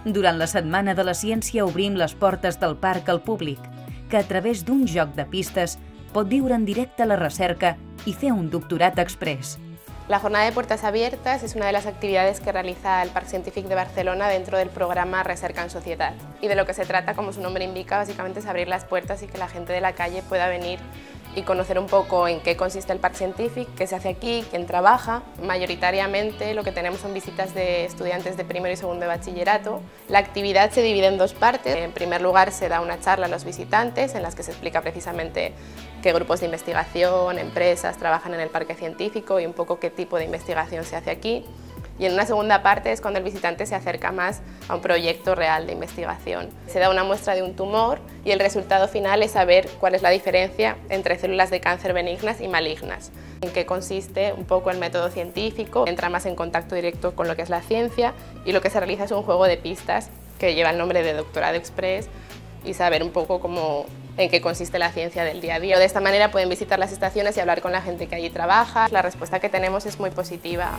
Durant la Setmana de la Ciència obrim les portes del parc al públic, que a través d'un joc de pistes pot viure en directe la recerca i fer un doctorat exprés. La Jornada de Puertas Abiertas es una de las actividades que realiza el Parc Científic de Barcelona dentro del programa Recerca en Societat. Y de lo que se trata, como su nombre indica, básicamente es abrir las puertas y que la gente de la calle pueda venir y conocer un poco en qué consiste el Parc Científic, qué se hace aquí, quién trabaja. Mayoritariamente lo que tenemos son visitas de estudiantes de primero y segundo de bachillerato. La actividad se divide en dos partes. En primer lugar se da una charla a los visitantes en las que se explica precisamente qué grupos de investigación, empresas trabajan en el parque científico y un poco qué tipo de investigación se hace aquí. Y en una segunda parte es cuando el visitante se acerca más a un proyecto real de investigación. Se da una muestra de un tumor y el resultado final es saber cuál es la diferencia entre células de cáncer benignas y malignas. En qué consiste un poco el método científico, entra más en contacto directo con lo que es la ciencia y lo que se realiza es un juego de pistas que lleva el nombre de Doctorado Express y saber un poco en qué consiste la ciencia del día a día. De esta manera pueden visitar las estaciones y hablar con la gente que allí trabaja. La respuesta que tenemos es muy positiva.